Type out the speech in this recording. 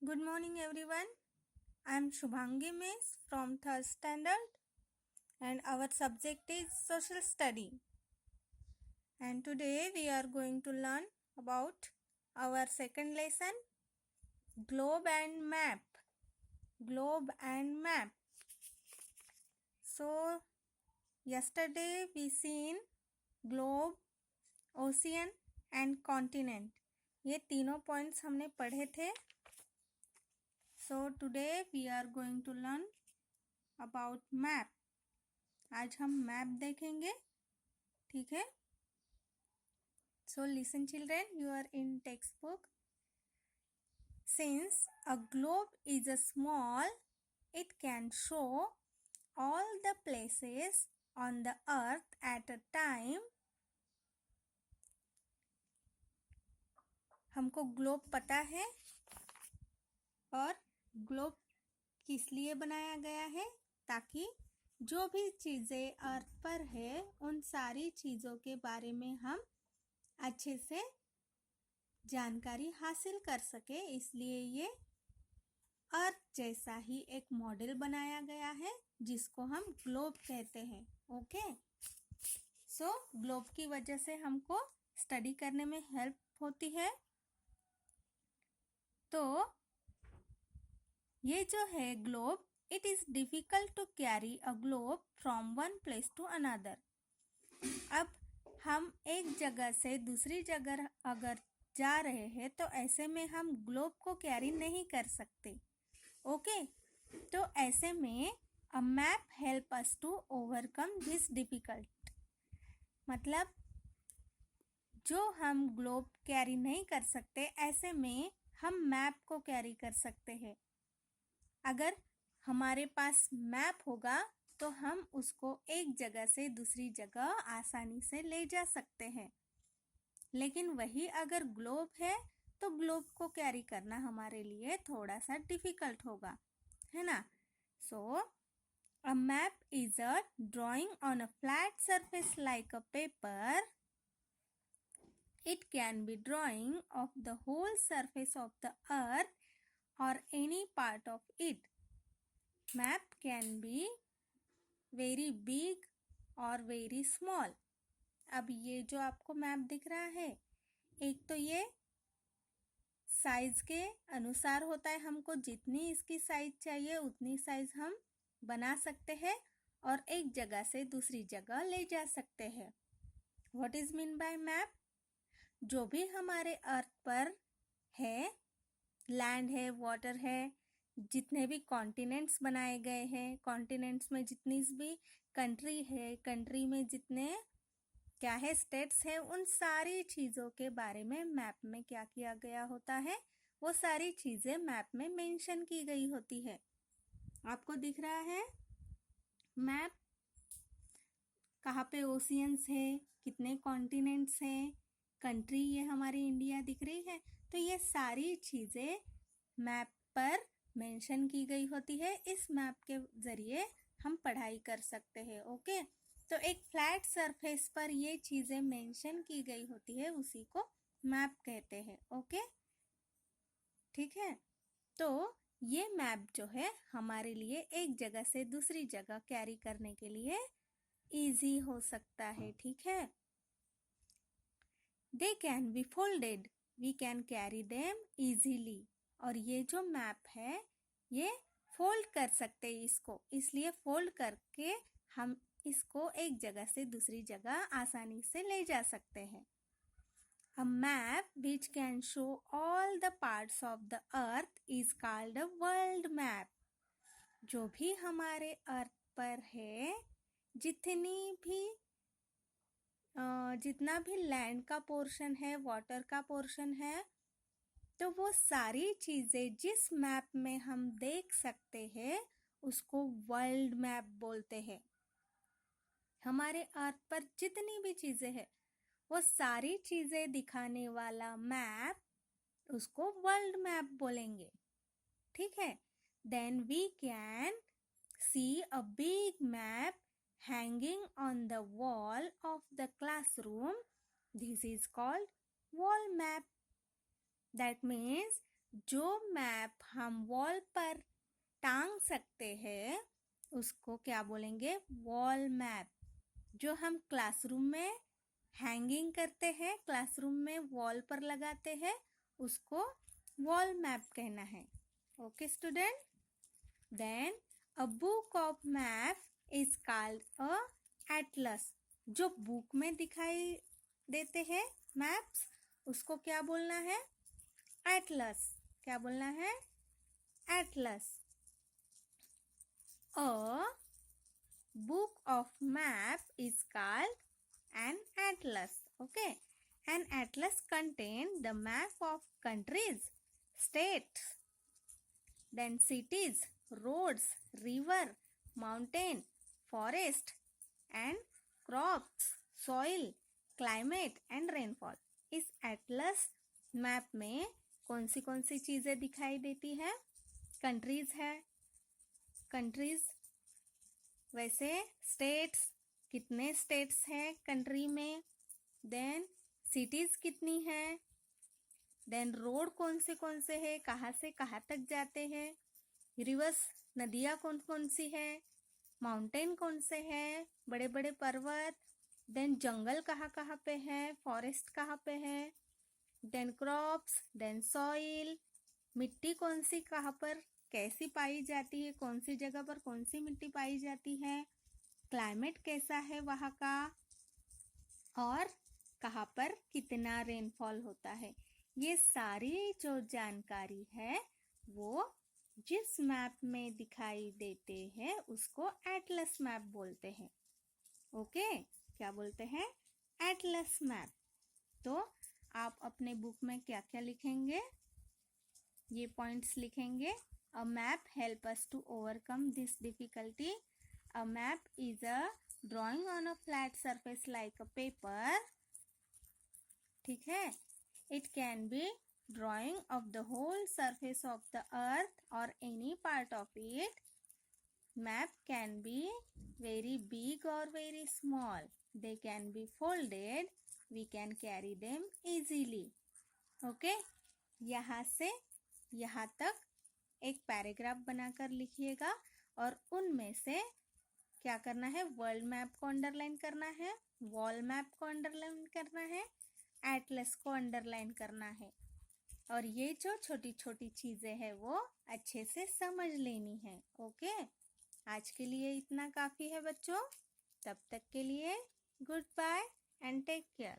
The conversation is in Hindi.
Good morning everyone. I am Shubhangi Miss from 3rd standard and our subject is social study. And today we are going to learn about our second lesson, globe and map. Globe and map. So yesterday we seen globe, ocean and continent. ये तीनों पॉइंट्स हमने पढ़े थे. So today we are going to learn about map. आज हम मैप देखेंगे. ठीक है. So listen children, you are in textbook. Since a globe is a small, it can show all the places on the earth at a time. हमको ग्लोब पता है और ग्लोब किस लिए बनाया गया है, ताकि जो भी चीज़ें अर्थ पर है उन सारी चीज़ों के बारे में हम अच्छे से जानकारी हासिल कर सके. इसलिए ये अर्थ जैसा ही एक मॉडल बनाया गया है जिसको हम ग्लोब कहते हैं. ओके. सो ग्लोब की वजह से हमको स्टडी करने में हेल्प होती है. तो ये जो है globe, it is difficult to carry a globe from one place to another. अब हम एक जगह से दूसरी जगह अगर जा रहे हैं तो ऐसे में हम ग्लोब को कैरी नहीं कर सकते. ओके. तो ऐसे में a map help us to overcome this difficult. मतलब जो हम ग्लोब कैरी नहीं कर सकते, ऐसे में हम मैप को कैरी कर सकते हैं. अगर हमारे पास मैप होगा तो हम उसको एक जगह से दूसरी जगह आसानी से ले जा सकते हैं. लेकिन वही अगर ग्लोब है तो ग्लोब को कैरी करना हमारे लिए थोड़ा सा डिफिकल्ट होगा, है ना. So a map is a drawing on a flat surface like a paper. It can be drawing of the whole surface of the earth or any part of it. Map can be very big or very small. अब ये जो आपको मैप दिख रहा है, एक तो ये साइज के अनुसार होता है. हमको जितनी इसकी साइज चाहिए उतनी साइज हम बना सकते हैं और एक जगह से दूसरी जगह ले जा सकते हैं. What is mean by map? जो भी हमारे अर्थ पर है, लैंड है, वाटर है, जितने भी कॉन्टिनेंट्स बनाए गए हैं, कॉन्टिनेंट्स में जितनी भी कंट्री है, कंट्री में जितने क्या है स्टेट्स है, उन सारी चीज़ों के बारे में मैप में क्या किया गया होता है, वो सारी चीज़ें मैप में मेंशन की गई होती है. आपको दिख रहा है मैप, कहाँ पे ओशियंस है, कितने कॉन्टिनेंट्स हैं, कंट्री ये हमारी इंडिया दिख रही है. तो ये सारी चीज़ें मैप पर मेंशन की गई होती है. इस मैप के ज़रिए हम पढ़ाई कर सकते हैं. ओके. तो एक फ्लैट सरफेस पर ये चीज़ें मेंशन की गई होती है, उसी को मैप कहते हैं. ओके. ठीक है. तो ये मैप जो है हमारे लिए एक जगह से दूसरी जगह कैरी करने के लिए इजी हो सकता है. ठीक है. They can be folded. We can carry them easily. और ये जो मैप है ये फोल्ड कर सकते हैं इसको, इसलिए फोल्ड करके हम इसको एक जगह से दूसरी जगह आसानी से ले जा सकते हैं. A map which can show all the parts of the earth is called a world map. जो भी हमारे अर्थ पर है, जितना भी लैंड का पोर्शन है, वाटर का पोर्शन है, तो वो सारी चीज़ें जिस मैप में हम देख सकते हैं उसको वर्ल्ड मैप बोलते हैं. हमारे अर्थ पर जितनी भी चीज़ें हैं वो सारी चीज़ें दिखाने वाला मैप, उसको वर्ल्ड मैप बोलेंगे. ठीक है. Then we can see a big map hanging on the wall of the classroom. This is called wall map. That means जो मैप हम वॉल पर टांग सकते हैं उसको क्या बोलेंगे? Wall map. जो हम क्लासरूम में हैंगिंग करते हैं, क्लासरूम में वॉल पर लगाते हैं, उसको वॉल मैप कहना है। Okay student, then a book of map is called a atlas. जो बुक में दिखाई देते हैं मैप्स, उसको क्या बोलना है? एटलस। क्या बोलना है? Atlas. A book of map is called an atlas. Okay, an atlas contains the map of countries, states, then cities, roads, river, mountain, forest, and crops, soil, climate and rainfall. इस एटलस मैप में कौन सी चीजें दिखाई देती है? कंट्रीज है, कंट्रीज। वैसे स्टेट्स, कितने स्टेट्स हैं कंट्री में। देन सिटीज कितनी है। देन रोड कौन से है, कहाँ से कहाँ तक जाते हैं। रिवर्स, नदियाँ कौन सी है। माउंटेन कौन से हैं, बड़े बड़े पर्वत। देन जंगल कहाँ पे है, फॉरेस्ट कहाँ पे है। देन क्रॉप्स, देन सॉइल, मिट्टी कौन सी कहाँ पर कैसी पाई जाती है, कौन सी जगह पर कौन सी मिट्टी पाई जाती है। क्लाइमेट कैसा है वहाँ का, और कहाँ पर कितना रेनफॉल होता है। ये सारी जो जानकारी है वो जिस मैप में दिखाई देते हैं उसको एटलस मैप बोलते हैं। ओके, क्या बोलते हैं? Atlas map. तो आप अपने बुक में क्या क्या लिखेंगे? ये पॉइंट्स लिखेंगे। A map help us to overcome this difficulty. A map is a drawing on a flat surface like a paper. ठीक है? It can be drawing of the whole surface of the earth or any part of it. Map can be very big or very small. They can be folded. We can carry them easily. Okay? यहाँ से यहाँ तक एक पैराग्राफ बनाकर लिखिएगा और उनमें से क्या करना है? वर्ल्ड मैप को अंडरलाइन करना है, वॉल मैप को अंडरलाइन करना है, एटलस को अंडरलाइन करना है। और ये जो छोटी छोटी चीजें हैं वो अच्छे से समझ लेनी है। ओके, आज के लिए इतना काफी है बच्चों। तब तक के लिए good bye and take care.